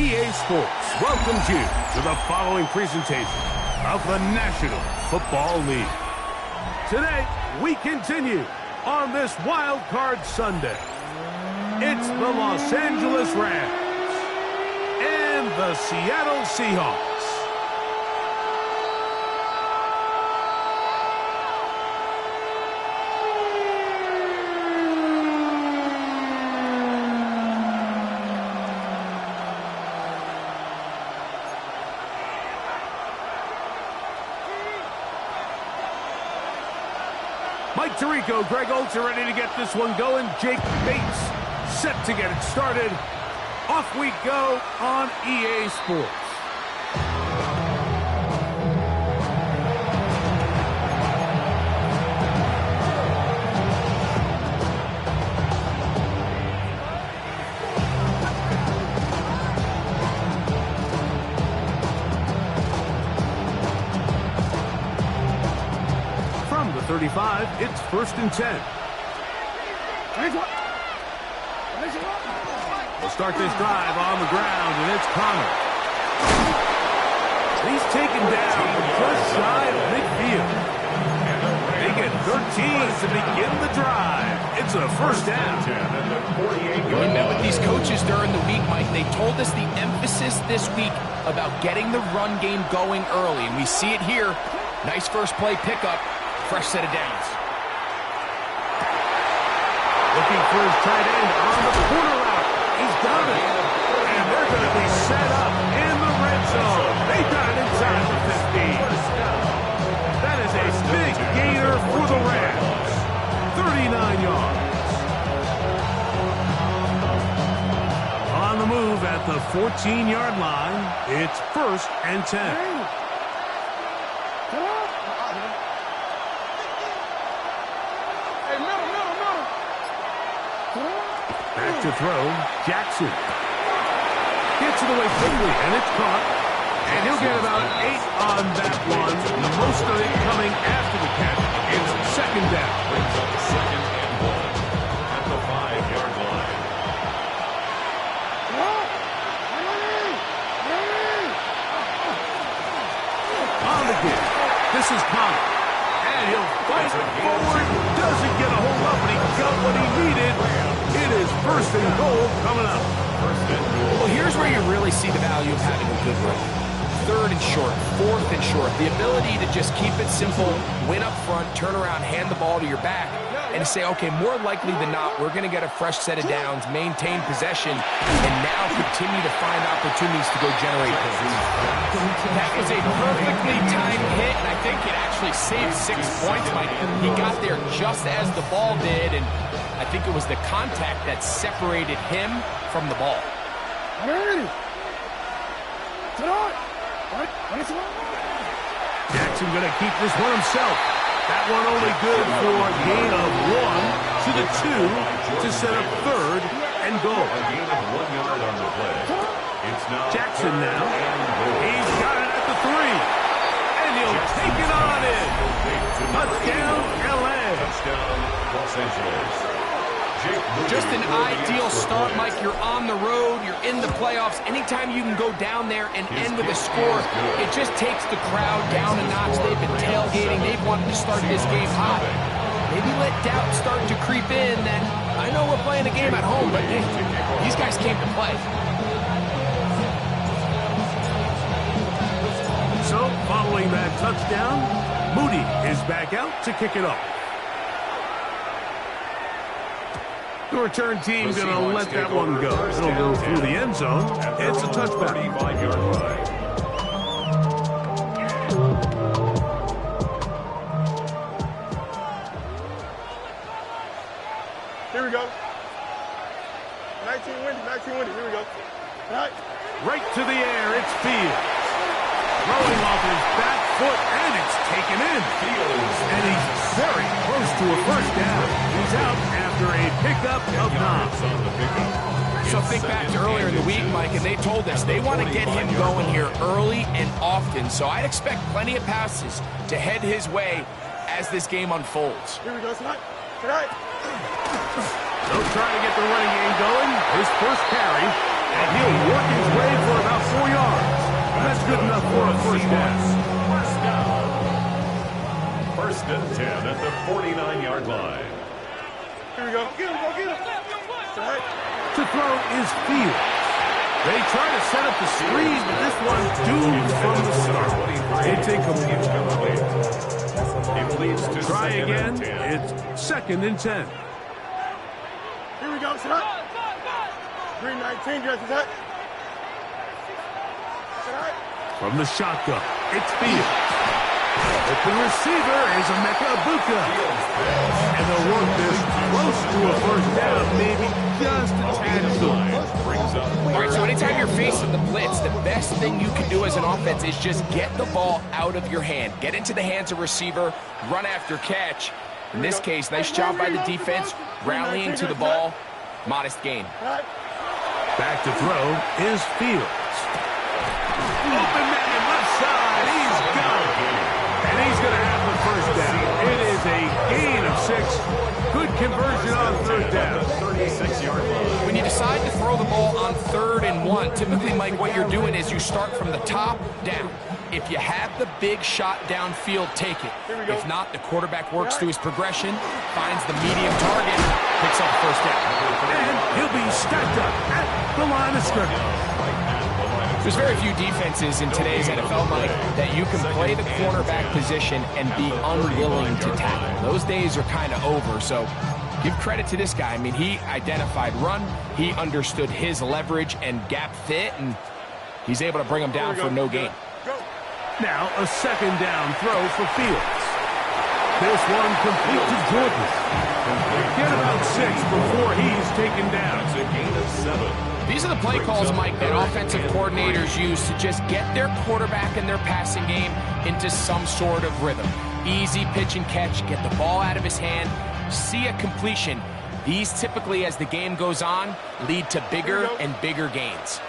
EA Sports welcomes you to the following presentation of the National Football League. Today, we continue on this Wild Card Sunday. It's the Los Angeles Rams and the Seattle Seahawks. Mike Tirico, Greg Oates are ready to get this one going. Jake Bates set to get it started. Off we go on EA Sports. From the 35, it's 1st and 10. We'll start this drive on the ground, and it's Connor. He's taken down just shy of midfield. They get 13 to begin the drive. It's a 1st down. We met with these coaches during the week, Mike. They told us the emphasis this week about getting the run game going early, and we see it here. Nice first play pickup, fresh set of downs. Looking for his tight end on the corner route. He's done it. And they're going to be set up in the red zone. They got it inside the 15. That is a big gainer for the Rams. 39 yards. On the move at the 14-yard line, it's 1st and 10. Back to throw, Jackson. Gets it away quickly, and it's caught. And he'll get about 8 on that one. Most of it coming after the catch. It's 2nd down. Brings up 2nd and 1 at the 5-yard line. On the kick. This is Connor. And he'll fight forward. Doesn't get a hold up, but he got what he needed. It is 1st and goal coming up. Well, here's where you really see the value of having a good run. 3rd and short, 4th and short. The ability to just keep it simple, win up front, turn around, hand the ball to your back, and to say, okay, more likely than not, we're going to get a fresh set of downs, maintain possession, and now continue to find opportunities to go generate points. That was a perfectly timed hit, and I think it actually saved 6 points, Mike. He got there just as the ball did, and I think it was the contact that separated him from the ball. Jackson going to keep this one himself. That one only good for a gain of 1 to the 2 to set up 3rd and goal. A gain of 1 yard on the play. It's now Jackson now. He's got it at the 3. And he'll take it on in. Touchdown, LA. Touchdown, Los Angeles. Just an ideal start, Mike. You're on the road. You're in the playoffs. Anytime you can go down there and end with a score, it just takes the crowd down a notch. They've been tailgating. They've wanted to start this game hot. Maybe let doubt start to creep in that I know we're playing a game at home, but hey, these guys came to play. So, following that touchdown, Moody is back out to kick it off. The return team going to let that one go. It'll go through the end zone. It's a touchback. 35-yard line. Here we go. 19 windy. Here we go. All right. Right to the air. It's Fields. Throwing off his back foot, and it's taken in. Fields. And he's very close to a 1st down. He's out after a pickup of 9. So think back to earlier in the week, Mike, and they told us they want to get him going here early and often. So I'd expect plenty of passes to head his way as this game unfolds. Here we go, tonight. So trying to get the running game going. His first carry. And he'll work his way for about 4 yards. That's good enough for a first down. First and 10 at the 49-yard line. Here we go. Get him, go get him. To throw is Fields. They try to set up the screen, but this one doomed from the start. It's incomplete. Try again. It's 2nd and 10. Here we go, shot. 319, dress is hot. From the shotgun, it's Fields. The receiver is Emeka Egbuka. And they'll work this close to a first down, maybe just a tad short. All right, so anytime you're facing the blitz, the best thing you can do as an offense is just get the ball out of your hand. Get into the hands of receiver, run after catch. In this case, nice job by the defense, rallying to the ball. Modest gain. Back to throw is Fields. Open man left side. He's got it. And he's going to have the first down. It is a gain of 6. Good conversion on 3rd down. When you decide to throw the ball on 3rd and 1, typically, Mike, what you're doing is you start from the top down. If you have the big shot downfield, take it. If not, the quarterback works through his progression, finds the medium target, picks up the first down. And he'll be stacked up at the line of scrimmage. There's very few defenses in today's NFL, Mike, that you can play the cornerback position and be unwilling to tackle. Those days are kind of over, so give credit to this guy. I mean, he identified run, he understood his leverage and gap fit, and he's able to bring him down for no gain. Now a 2nd down throw for Fields. This one complete to Jordan. Get about 6 before he's taken down. It's a gain of 7. These are the play calls, Mike, that offensive coordinators use to just get their quarterback and their passing game into some sort of rhythm. Easy pitch and catch, get the ball out of his hand, see a completion. These typically, as the game goes on, lead to bigger and bigger gains.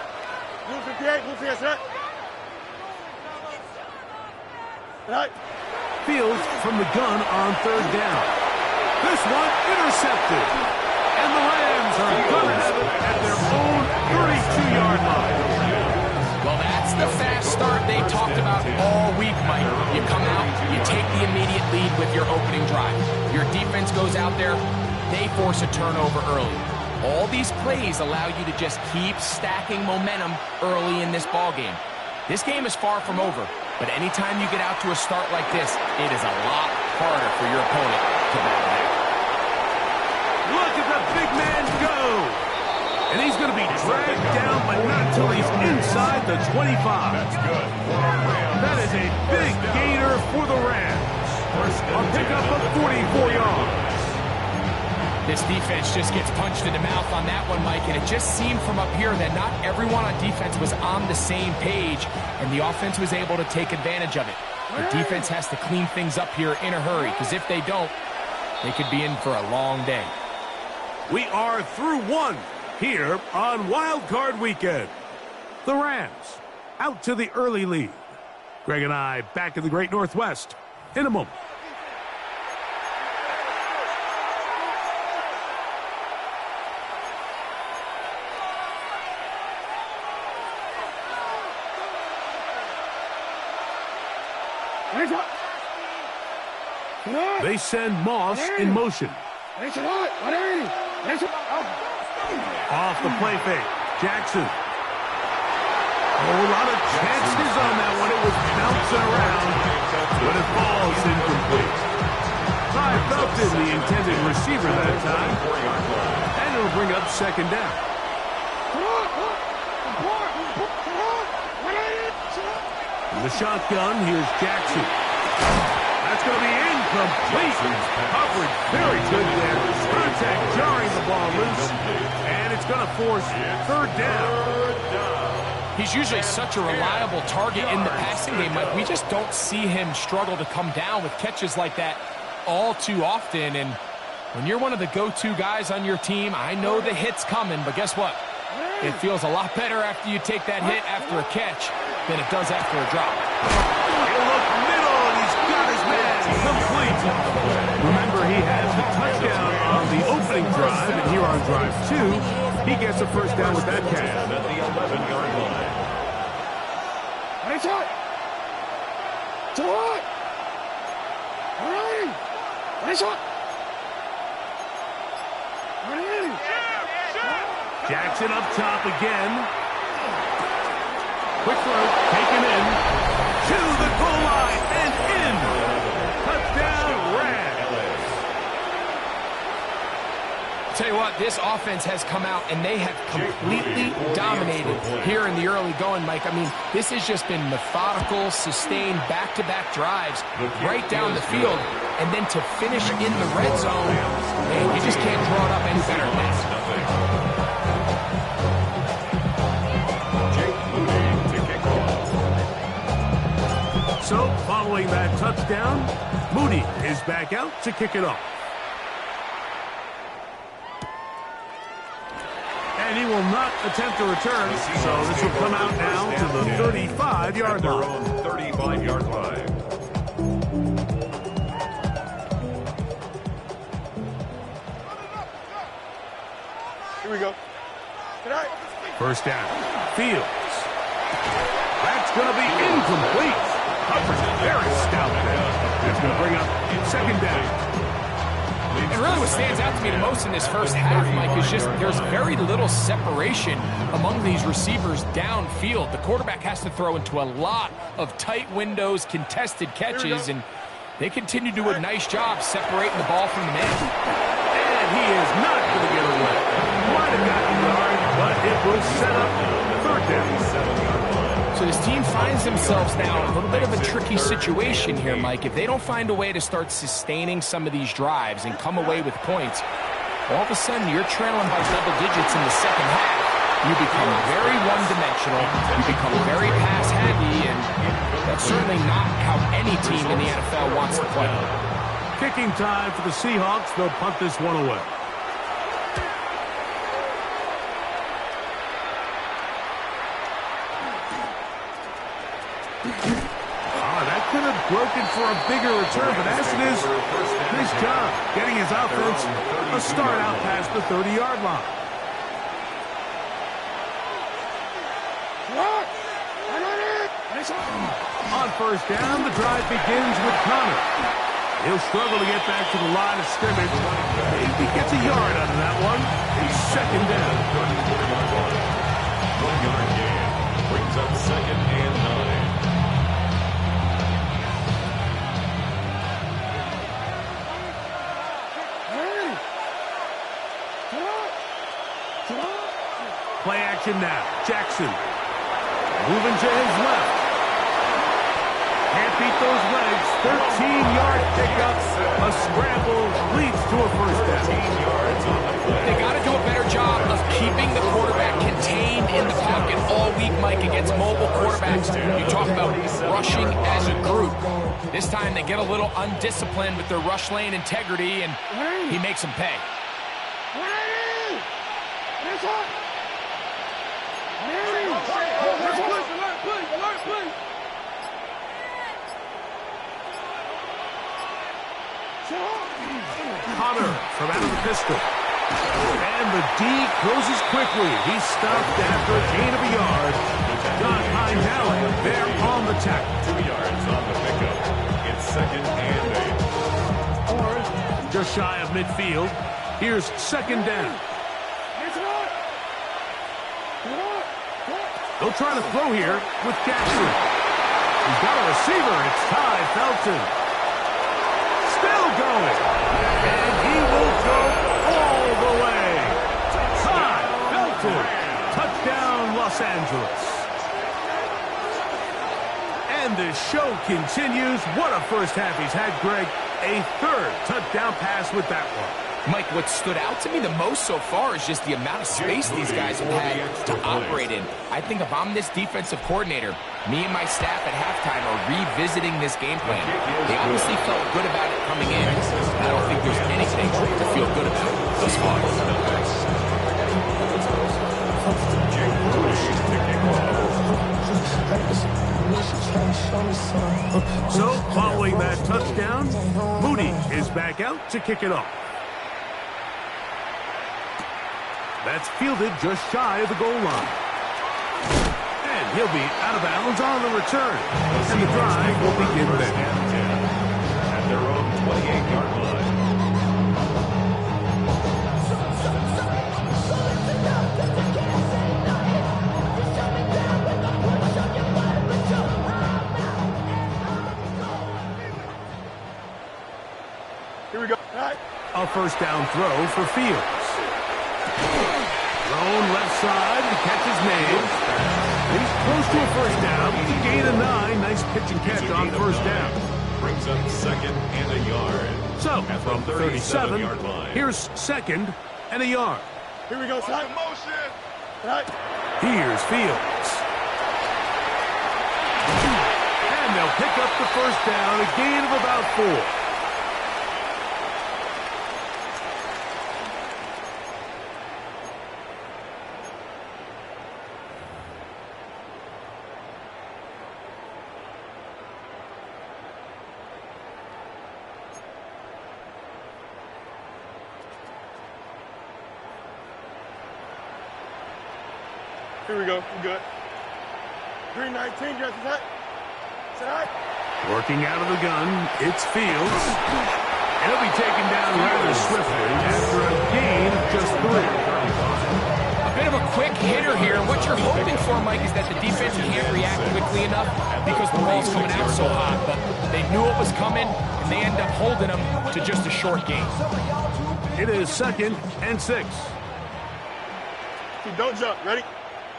Fields from the gun on 3rd down. This one intercepted. And the Rams are going to have it at their own 32-yard line. Well, that's the fast start they talked about all week, Mike. You come out, you take the immediate lead with your opening drive. Your defense goes out there, they force a turnover early. All these plays allow you to just keep stacking momentum early in this ballgame. This game is far from over, but anytime you get out to a start like this, it is a lot harder for your opponent to battle back. Look at the big man go. And he's going to be dragged down, but not till he's inside the 25. That's good. That is a big gainer for the Rams. A pickup of 44 yards. This defense just gets punched in the mouth on that one, Mike, and it just seemed from up here that not everyone on defense was on the same page, and the offense was able to take advantage of it. The defense has to clean things up here in a hurry, because if they don't, they could be in for a long day. We are through 1 here on Wild Card Weekend. The Rams out to the early lead. Greg and I back in the Great Northwest in a moment. They send Moss in motion. Off the play fake. Jackson. A lot of chances on that one. It was bouncing around, but it falls incomplete. Ty Felton, the intended receiver that time. And it'll bring up 2nd down. In the shotgun, here's Jackson. That's going to be incomplete. Coverage very good there. Contact jarring the ball loose. And it's going to force 3rd down. He's usually such a reliable target in the passing game, but we just don't see him struggle to come down with catches like that all too often. And when you're one of the go-to guys on your team, I know the hit's coming, but guess what? It feels a lot better after you take that hit after a catch than it does after a drop. He'll look middle, and he's got his man complete. Remember, he had the touchdown on the opening drive, and here on drive 2, He gets a first down with that catch. At the 11-yard line. Nice shot. To what? All right. Nice shot. Jackson up top again. Quick throw, taken in. To the goal line and in. Touchdown, Rams. Tell you what, this offense has come out and they have completely dominated here in the early going, Mike. I mean, this has just been methodical, sustained, back-to-back drives right down the field. And then to finish in the red zone, man, you just can't draw it up any better than that. So, following that touchdown, Moody is back out to kick it off. And he will not attempt a return, so this will come out now to the 35-yard line. Their own 35-yard line. Here we go. Tonight. First down, Fields. That's going to be incomplete. Coverage very stout there. That's going to bring up second down. And really what stands out to me the most in this first half, Mike, is just there's very little separation among these receivers downfield. The quarterback has to throw into a lot of tight windows, contested catches, and they continue to do a nice job separating the ball from the man. And he is not going to get away. Might have gotten a yard, but it will set up third down. So this team finds themselves now in a little bit of a tricky situation here, Mike. If they don't find a way to start sustaining some of these drives and come away with points, all of a sudden you're trailing by double digits in the second half. You become very one-dimensional. You become very pass-heavy, and that's certainly not how any team in the NFL wants to play. Kicking time for the Seahawks. They'll punt this one away. That could have broken for a bigger return, but as it is, nice job getting his offense a start out past the 30-yard line. On first down, the drive begins with Connor. He'll struggle to get back to the line of scrimmage. Maybe gets a yard out of that one. It's second down. 1-yard gain brings up second and 9. Play action now. Jackson moving to his left. Can't beat those legs. 13-yard pickup. A scramble leads to a first down. 15 yards on the play. They got to do a better job of keeping the quarterback contained in the pocket all week, Mike, against mobile quarterbacks. You talk about rushing as a group. This time they get a little undisciplined with their rush lane integrity, and he makes them pay. Connor from out of the pistol. And the D closes quickly. He's stopped after a gain of a yard. John Hines Allen there on the tackle. 2 yards on the pickup. It's second and 8. Just shy of midfield. Here's second down. They'll try to throw here with Jackson. He's got a receiver. It's Ty Felton. Still going. And he will go all the way. Ty Felton. Touchdown, Los Angeles. And the show continues. What a first half he's had, Greg. A third touchdown pass with that one. Mike, what stood out to me the most so far is just the amount of space these guys have had to operate in. I think if I'm this defensive coordinator, me and my staff at halftime are revisiting this game plan. They obviously felt good about it coming in. I don't think there's anything to feel good about thus far. So, following that touchdown, Moody is back out to kick it off. That's fielded just shy of the goal line. And he'll be out of bounds on the return. And the drive will begin then. At their own 28-yard line. Here we go. All right. A first down throw for Fields. Thrown left side. The catch is made. He's close to a first down. Gain of 9. Nice pitch and catch on first down. Brings up second and a yard. So, At from the 37, 37-yard line. here's second and a yard. Here we go. Slide. Motion. All right. Here's Fields. And they'll pick up the first down. A gain of about 4. Here we go. We good. 319. Got the set. Set right. Working out of the gun, it's Fields. And he'll be taken down rather swiftly after a gain of just 3. A bit of a quick hitter here. What you're hoping for, Mike, is that the defense can't react quickly enough because the ball's coming out so hot. But they knew it was coming, and they end up holding them to just a short gain. It is second and 6. Don't jump. Ready?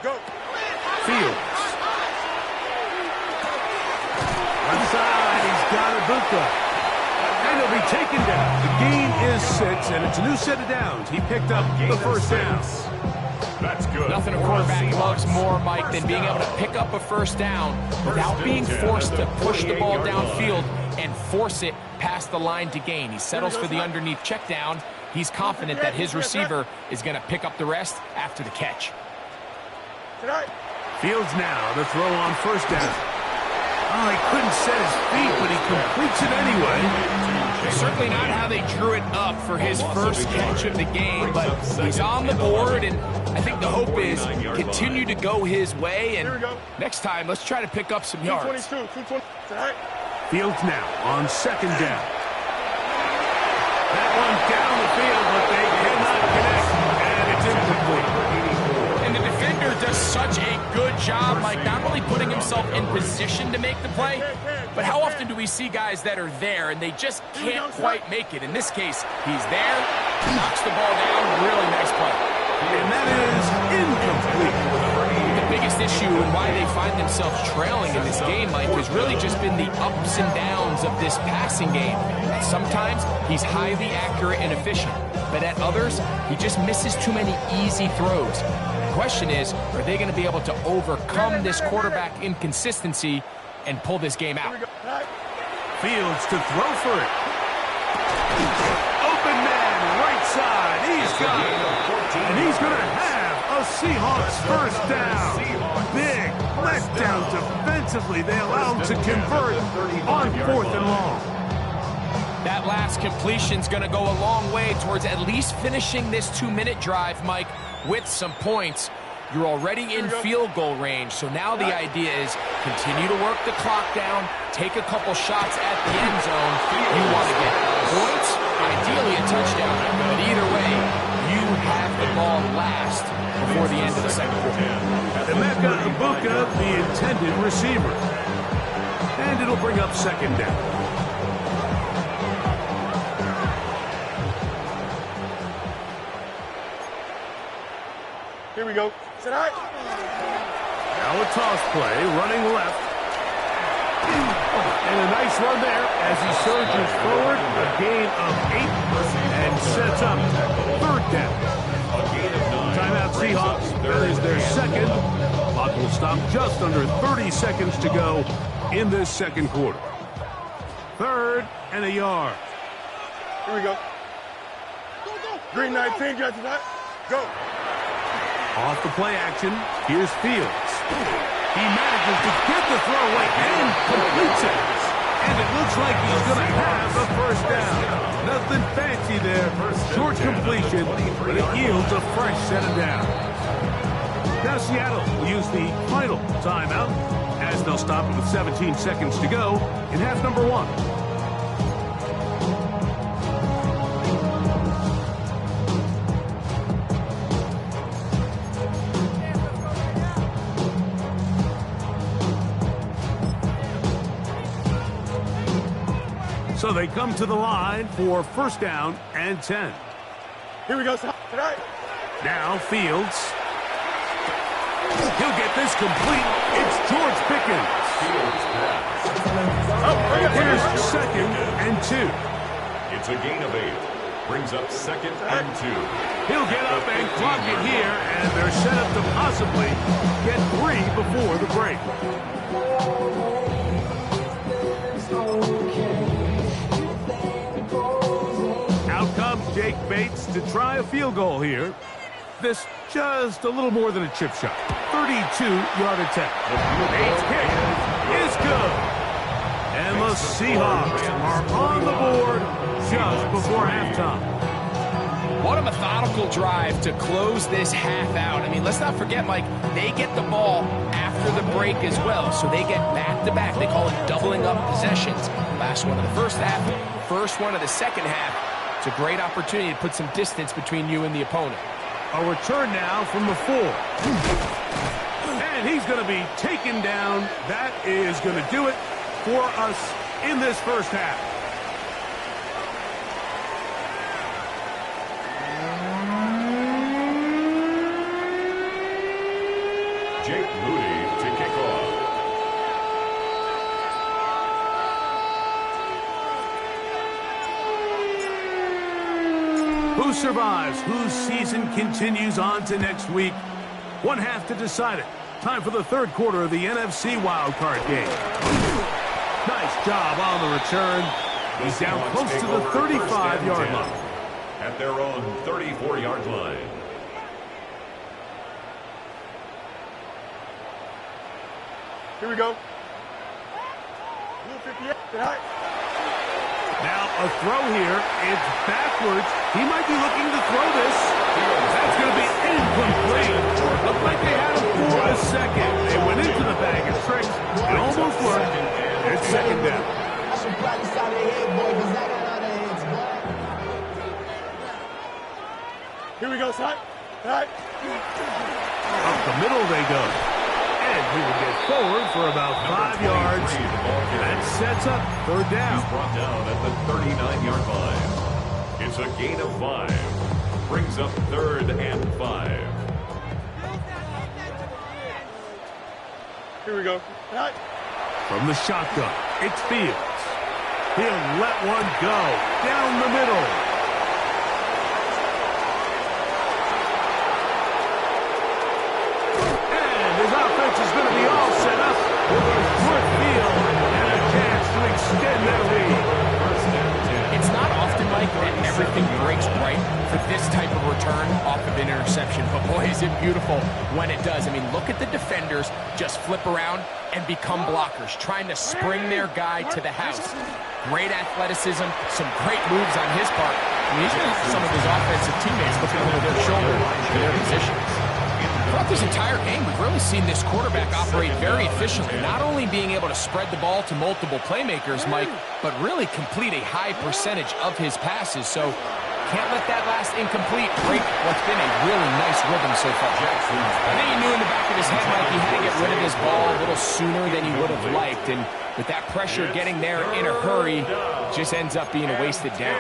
Go. Fields. Left side, he's got Ibuka. And he'll be taken down. The gain is 6, and it's a new set of downs. He picked up the first down. That's good. Nothing a quarterback loves more, Mike, than being able to pick up a first down without being forced to push the ball downfield and force it past the line to gain. He settles for the underneath check down. He's confident that his receiver is going to pick up the rest after the catch. Fields now to throw on first down. Oh, he couldn't set his feet, but he completes it anyway. Certainly not how they drew it up for his first catch of the game, but he's on the board, and I think the hope is continue to go his way, and next time, let's try to pick up some yards. 222. Fields now on second down. That one down the field, but they cannot connect, and it's incomplete. And the defender does such a good job, Mike, not only putting himself in position to make the play, but how often do we see guys that are there and they just can't quite make it? In this case, he's there, knocks the ball down, really nice play. And that is incomplete. The biggest issue and why they find themselves trailing in this game, Mike, has really just been the ups and downs of this passing game. Sometimes he's highly accurate and efficient, but at others, he just misses too many easy throws. The question is, are they going to be able to overcome this quarterback inconsistency and pull this game out? Fields to throw for it. Open man, right side. He's got it. And he's going to have a Seahawks first down. Big letdown defensively. They allow him to convert on 4th and long. That last completion's going to go a long way towards at least finishing this 2-minute drive, Mike, with some points. You're already in field goal range, so now the idea is continue to work the clock down, take a couple shots at the end zone. You want to get points, ideally a touchdown, but either way, you have the ball last before the end of the second quarter. Emeka Ibuka, the intended receiver. And it'll bring up second down. Here we go. Set right. Now a toss play, running left. And a nice run there as he surges forward. A gain of 8 and sets up third down. Timeout Seahawks. That is their second. Clock will stop just under 30 seconds to go in this second quarter. 3rd and a yard. Here we go. 319. Got to that. Go. Off the play action, here's Fields. He manages to get the throw away and completes it. And it looks Looks like he's going to have a first down. Nothing fancy there. Short completion, but it yields a fresh set of downs. Now Seattle will use the final timeout as they'll stop it with 17 seconds to go in half number 1. So they come to the line for first down and 10. Here we go, son. Tonight. Now Fields. He'll get this complete. It's George Pickens. Here's second and 2. It's a gain of 8. Brings up second and 2. He'll get up and clock it here, and they're set up to possibly get 3 before the break. Out comes Jake Bates to try a field goal here. This just a little more than a chip shot. 32-yard attempt. Bates' kick is good. And the Seahawks are on the board just before halftime. What a methodical drive to close this half out. I mean, let's not forget, Mike, they get the ball after the break as well, so they get back-to-back. They call it doubling up possessions. Last one of the first half, first one of the second half. It's a great opportunity to put some distance between you and the opponent. A return now from the 4. And he's going to be taken down. That is going to do it for us in this first half. Jake Moody to kick off. Who survives? Whose season continues on to next week? One half to decide it. Time for the third quarter of the NFC wildcard game. Nice job on the return. He's down close to the 35-yard line. At their own 34-yard line. Here we go. Blue 58. Tonight. Now a throw here. It's backwards. He might be looking to throw this. That's going to be incomplete. Looked like they had him for a second. They went into the bag of tricks. It almost worked. It's second down. Here we go, son. Tonight. Up the middle they go. And he will get forward for about 5 yards. That sets up third down. He's brought down at the 39-yard line. It's a gain of 5. Brings up third and 5. Here we go. Tonight. From the shotgun, it's Fields. He'll let one go down the middle. His offense is going to be all set up with a short field and a chance to extend their lead. It's not often, Mike, that everything breaks right for this type of return off of an interception. But boy, is it beautiful when it does. I mean, look at the defenders just flip around and become blockers, trying to spring their guy to the house. Great athleticism, some great moves on his part. I mean, he's got some of his offensive teammates looking over their shoulder in their positions. Throughout this entire game, we've really seen this quarterback operate very efficiently, not only being able to spread the ball to multiple playmakers, Mike, but really complete a high percentage of his passes. So can't let that last incomplete break what's been a really nice rhythm so far. I think he knew in the back of his head, Mike, he had to get rid of his ball a little sooner than he would have liked. And with that pressure getting there in a hurry, just ends up being a wasted down.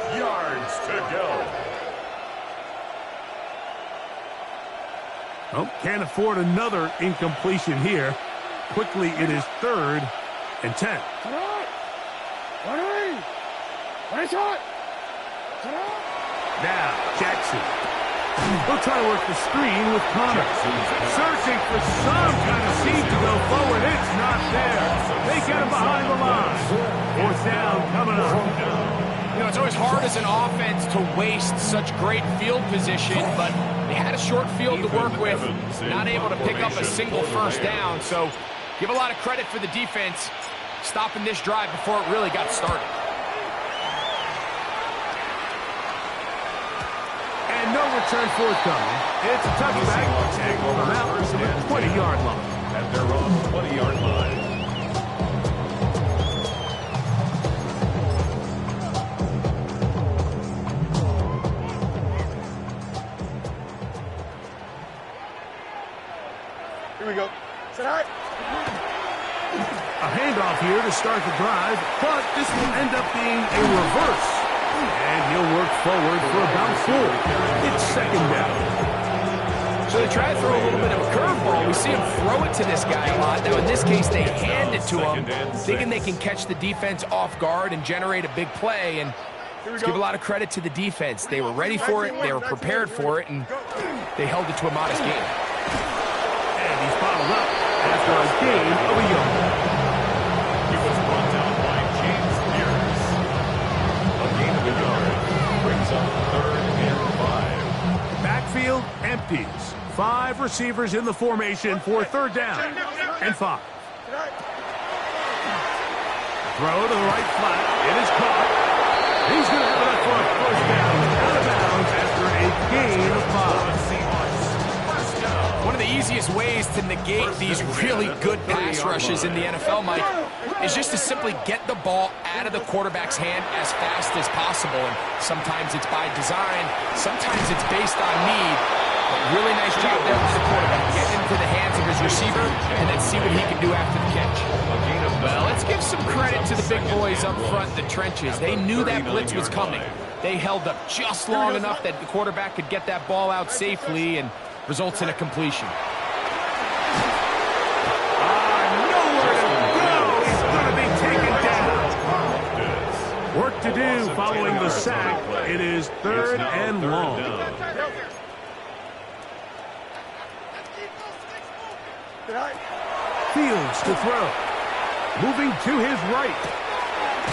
10 yards to go. Oh, can't afford another incompletion here. Quickly, it is third and 10. Now, Jackson. He'll try to work the screen with Connor. Searching for some kind of seam to go forward. It's not there. They get him behind the line. Fourth down coming up. You know, it's always hard as an offense to waste such great field position, but they had a short field to work with, not able to pick up a single first down. So give a lot of credit for the defense. stopping this drive before it really got started. And no return forthcoming. It's a touchback. From out to the 20-yard line. At their own 20-yard line. Here we go. Sit high. A handoff here to start the drive, but this will end up being a reverse. And he'll work forward for about 4. It's second down. So they try to throw a little bit of a curveball. We see him throw it to this guy a lot. Now, in this case, they hand it to him, thinking they can catch the defense off guard and generate a big play. And let's give a lot of credit to the defense. They were ready for it, they were prepared for it, and they held it to a modest gain. And he's bottled up after a gain of a yard. He was brought down by James Pierce. A gain of a yard brings up 3rd and 5. Backfield empties. 5 receivers in the formation for 3rd down and 5. Throw to the right flat. It is caught. He's going to have enough for a 1st down out of bounds after a gain of 5. One of the easiest ways to negate these really good pass rushes in the NFL, Mike, is just to simply get the ball out of the quarterback's hand as fast as possible. And sometimes it's by design, sometimes it's based on need. But really nice job there with the quarterback. Get into the hands of his receiver and then see what he can do after the catch. Well, let's give some credit to the big boys up front in the trenches. They knew that blitz was coming. They held up just long enough that the quarterback could get that ball out safely and results in a completion. Nowhere to go. He's going to be taken down. Work to do following the sack. It is 3rd and long. Fields to throw. Moving to his right.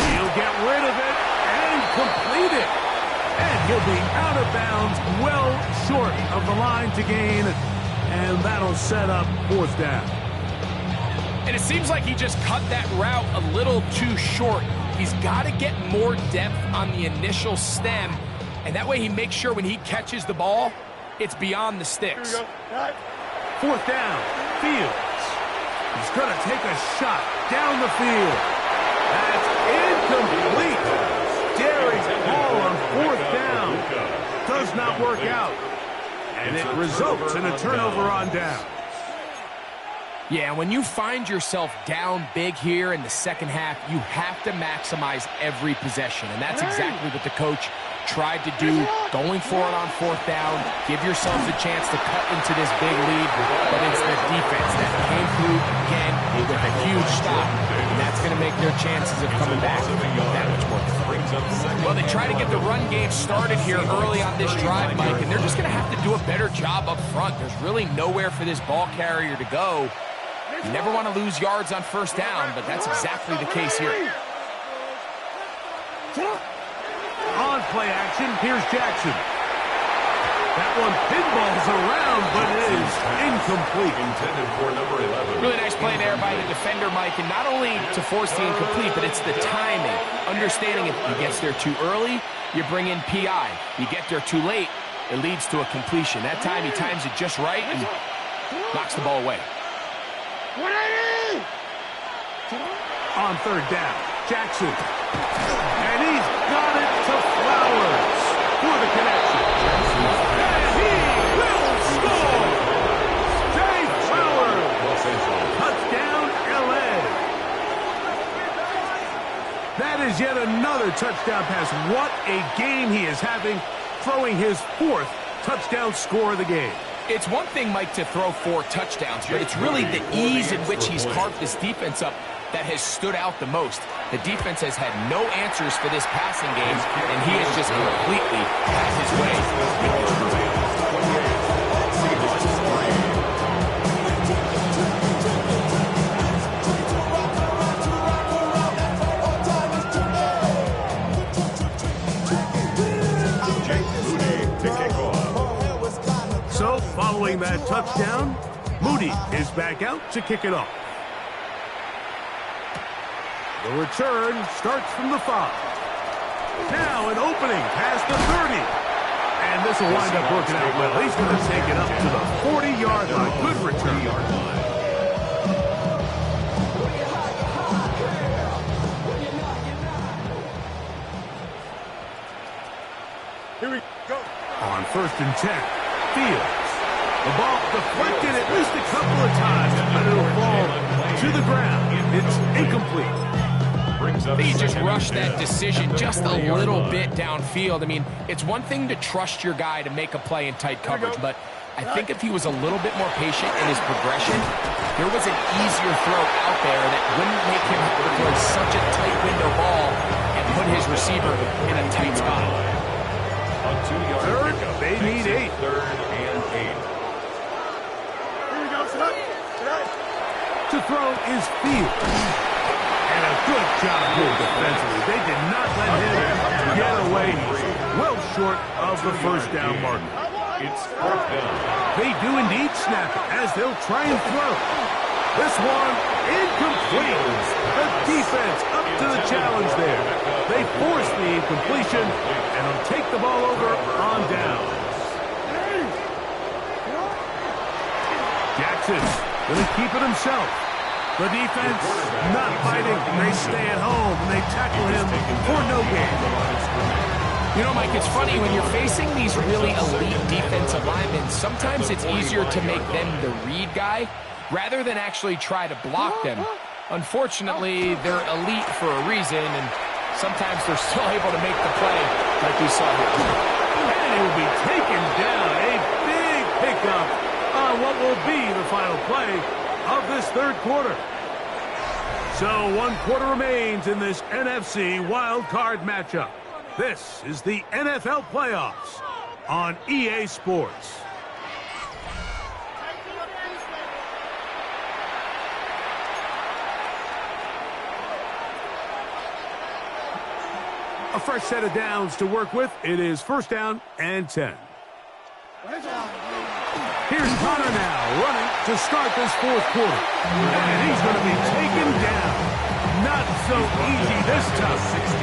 He'll get rid of it and complete it. And he'll be out of bounds, well short of the line to gain. And that'll set up 4th down. And it seems like he just cut that route a little too short. He's got to get more depth on the initial stem. And that way he makes sure when he catches the ball, it's beyond the sticks. 4th down. Fields. He's going to take a shot down the field. That's incomplete. Daring ball on 4th down. Does not work out. And it results in a turnover on down. Yeah, when you find yourself down big here in the second half, you have to maximize every possession. And that's exactly what the coach tried to do, going for it on 4th down. Give yourselves a chance to cut into this big lead, but it's the defense that came through again with a huge stop, and that's going to make their chances of coming back that much more difficult. Well, they try to get the run game started here early on this drive, Mike, and they're just going to have to do a better job up front. There's really nowhere for this ball carrier to go. You never want to lose yards on 1st down, but that's exactly the case here. On play action, here's Jackson. That one pinballs around, but it is incomplete. Intended for number 11. Really nice play there by the defender, Mike, and not only to force the incomplete, but it's the timing. Understanding if he gets there too early, you bring in PI. You get there too late, it leads to a completion. That time he times it just right and knocks the ball away. On 3rd down, Jackson. And he's got it to Flowers for the connection. And he will score! Jay Flowers! Touchdown, LA. That is yet another touchdown pass. What a game he is having, throwing his 4th touchdown score of the game. It's one thing, Mike, to throw 4 touchdowns, but it's really the ease in which he's carved this defense up that has stood out the most. The defense has had no answers for this passing game, and he has just completely had his way. So, following that touchdown, Moody is back out to kick it off. The return starts from the 5. Now an opening past the 30. And this will wind up working out well. He's going to take it up to the 40-yard line. Good return. Here we go. On 1st and 10, Fields. The ball deflected at least a couple of times, but it'll fall to the ground. It's incomplete. He just rushed that decision just a little bit downfield. I mean, it's one thing to trust your guy to make a play in tight coverage, but I think if he was a little bit more patient in his progression, there was an easier throw out there that wouldn't make him have to throw such a tight window ball and put his receiver in a tight spot. On 2-yard Third, pickup, they need 8. 3rd and 8. Here we go. Tonight. To throw is Fields. And a good job here defensively. They did not let him get away. Well short of the first down marker. It's 4th down. They do indeed snap it as they'll try and throw. This one incomplete. The defense up to the challenge there. They force the incompletion and will take the ball over on down. Jackson's going to keep it himself. The defense not fighting. They stay at home and they tackle him for no gain. You know, Mike, it's funny, when you're facing these really elite defensive linemen, sometimes it's easier to make them the read guy rather than actually try to block them. Unfortunately, they're elite for a reason, and sometimes they're still able to make the play like we saw here. And it will be taken down. A big pickup on what will be the final play of this 3rd quarter. So 1 quarter remains in this NFC wild card matchup. This is the NFL playoffs on EA Sports. A fresh set of downs to work with. It is 1st down and 10. Here's Connor now running to start this 4th quarter. And he's going to be taken down. Not so easy this time.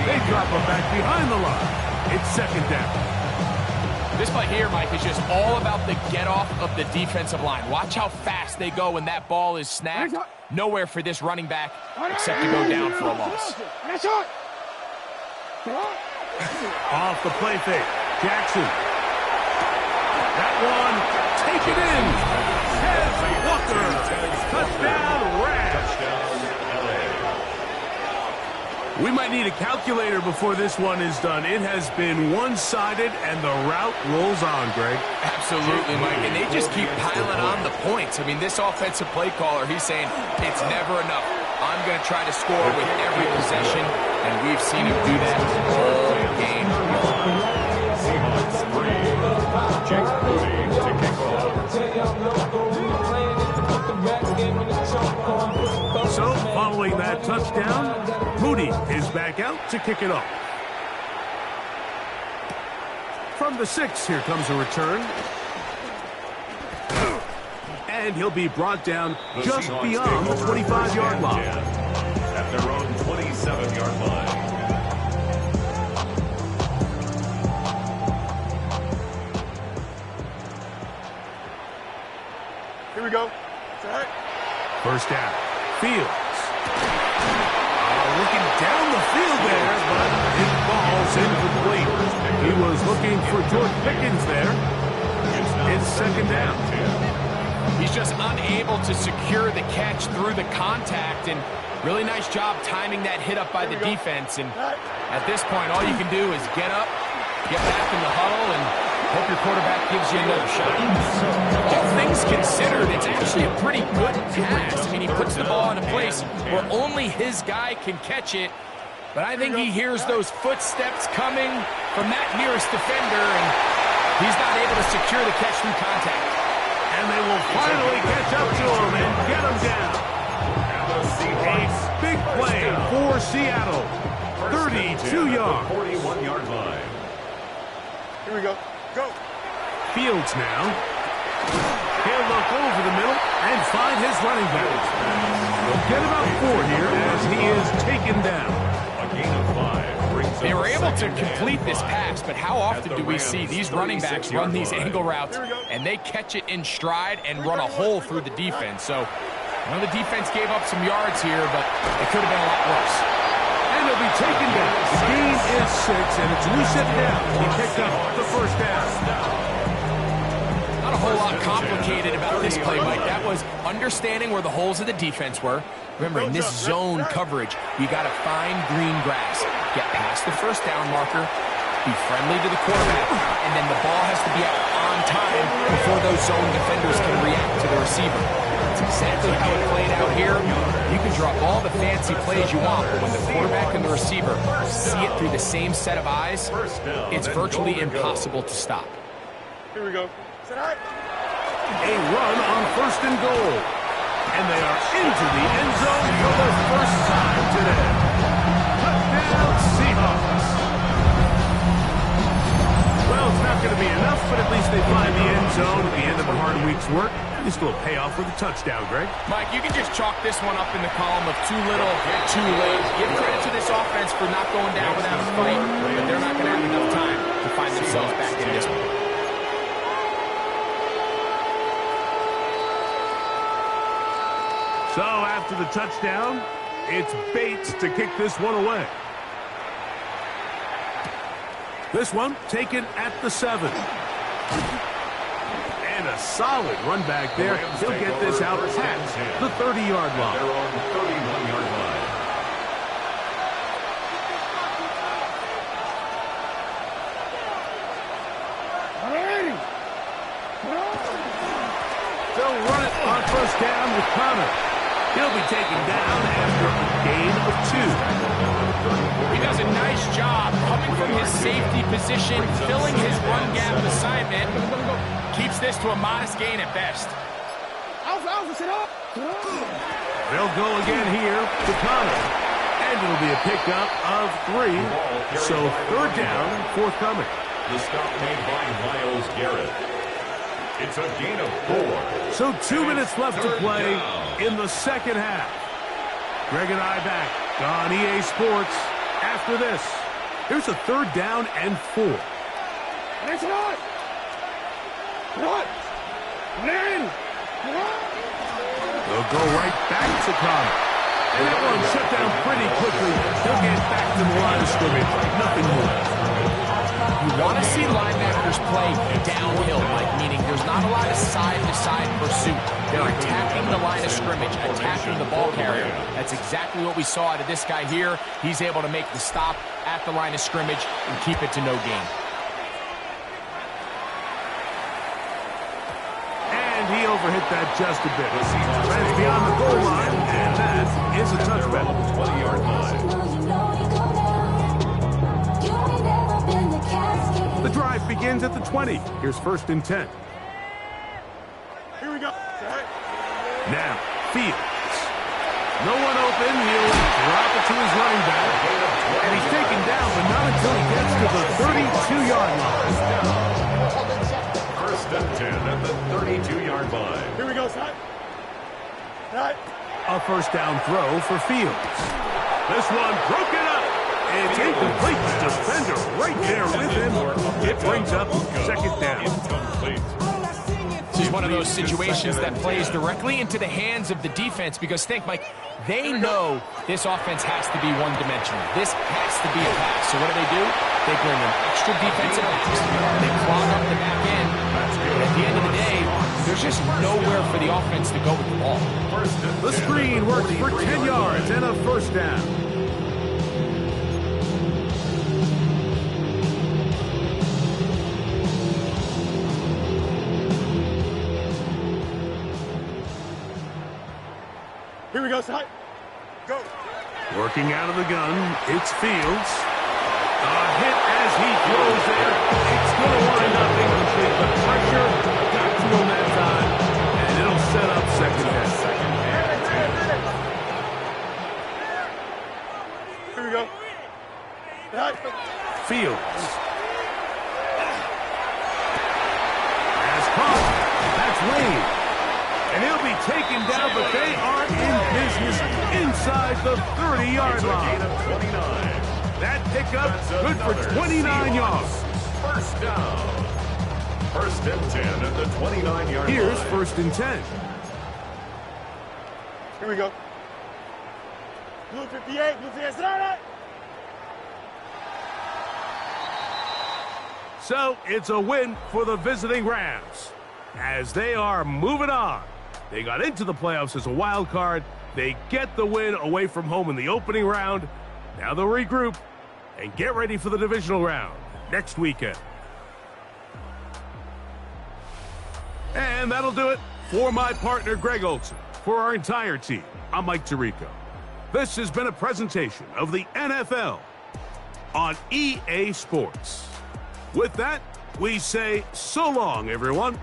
They drop him back behind the line. It's 2nd down. This play here, Mike, is just all about the get-off of the defensive line. Watch how fast they go when that ball is snapped. Nowhere for this running back except to go down for a loss. Off the play fake. Jackson. That one, take it in. Ted Walker. Touchdown, Rams. We might need a calculator before this one is done. It has been one-sided, and the route rolls on, Greg. Absolutely, Mike, and they just keep piling on the points. I mean, this offensive play caller, he's saying it's never enough. I'm going to try to score with every possession, and we've seen him do that all game long. Seahawks 3. Jake Moody to kick off. So, following that touchdown, Moody is back out to kick it off. From the 6, here comes a return. And he'll be brought down just beyond the 25-yard line. At their own 27-yard line. Here we go. Tonight. 1st down. Fields. Looking down the field there, but it falls incomplete. He was looking for George Pickens there. It's 2nd down. He's just unable to secure the catch through the contact, and really nice job timing that hit up by the defense. And at this point, all you can do is get up, get back in the huddle, and hope your quarterback gives you another shot. All things considered, it's actually a pretty good pass. I mean, he puts the ball in a place where only his guy can catch it. But I think he hears those footsteps coming from that nearest defender, and he's not able to secure the catch through contact. And they will finally catch up to him and get him down. A big play for Seattle. 32 yards. 41-yard line. Here we go. Go. Fields now. He'll look over the middle and find his running back. They'll get about 4 here as he is taken down. A gain of 5 brings They up were able to second and complete this 5. pass, but how often do we see these running backs run these angle routes and they catch it in stride and run a hole through the defense? So, I know the defense gave up some yards here, but it could have been a lot worse. And he'll be taken down. The gain is 6, and it's Lucid down. He picked up the first down. Not a whole lot complicated about this play, Mike. That was understanding where the holes of the defense were. Remember, in this zone coverage, you got to find green grass. Get past the first down marker, be friendly to the quarterback, and then the ball has to be out on time before those zone defenders can react to the receiver. That's exactly how it played out here. You can drop all the fancy plays you want, but when the quarterback and the receiver see it through the same set of eyes, it's virtually impossible to stop. Here we go. Sit high. A run on 1st and goal. And they are into the end zone for the first time today. Touchdown, Seahawks. Well, it's not going to be enough, but at least they find the end zone at the end of a hard week's work. At least a little payoff with a touchdown, Greg. Mike, you can just chalk this one up in the column of too little, too late. Give credit to this offense for not going down without a fight, but they're not going to have enough time to find themselves back in this one. So after the touchdown, it's Bates to kick this one away. This one taken at the 7. And a solid run back there. He'll get this out past the 30-yard line. They're on the 31-yard line. They'll run it on 1st down with Connor. He'll be taken down after a gain of 2. He does a nice job coming from his safety position, filling his run gap assignment. Keeps this to a modest gain at best. They'll go again here to Connor. And it'll be a pickup of 3. So 3rd down, forthcoming. The stop made by Myles Garrett. It's a gain of 4. So 2 minutes left to play in the second half. Greg and I back on EA Sports after this. Here's a 3rd down and 4. They'll go right back to Connor. And that one shut down pretty quickly. He'll get back to the line of scrimmage. Nothing more. You want to see linebackers play downhill, Mike, meaning there's not a lot of side-to-side pursuit. They're attacking the line of scrimmage, attacking the ball carrier. That's exactly what we saw out of this guy here. He's able to make the stop at the line of scrimmage and keep it to no gain. And he overhit that just a bit. Runs beyond the goal line, and that is a touchback. 20-yard line. The drive begins at the 20. Here's 1st and 10. Here we go. Now, Fields. No one open. He'll drop it to his running back. And he's taken down, but not until he gets to the 32-yard line. 1st and 10 at the 32-yard line. Here we go, side. Side. A 1st down throw for Fields. This one broken up. It's incomplete. The defender right there with him. It brings up 2nd down. Incomplete. This is one of those situations that plays directly into the hands of the defense because think, Mike, they know this offense has to be one-dimensional. This has to be a pass. So what do? They bring in extra defensive backs. They clog up the back end. And at the end of the day, there's just nowhere for the offense to go with the ball. The screen works for 10 yards and a 1st down. Here we go, side. Go. Working out of the gun, it's Fields. A hit as he throws there. It's going to wind up incomplete. The pressure got to him that time, and it'll set up 2nd down. Here we go. Side. Fields. As caught. That's Wade. And he'll be taken down, but they are in business inside the 30-yard It's a gain line. of 29. That pickup That's good for another 29 yards. Seahawks first down. First and 10 at the 29-yard line. Here's first and 10. Here we go. Blue 58, blue 58, sit on it. So it's a win for the visiting Rams as they are moving on. They got into the playoffs as a wild card. They get the win away from home in the opening round. Now they'll regroup and get ready for the divisional round next weekend. And that'll do it for my partner, Greg Olson. For our entire team, I'm Mike Tirico. This has been a presentation of the NFL on EA Sports. With that, we say so long, everyone.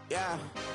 Yeah.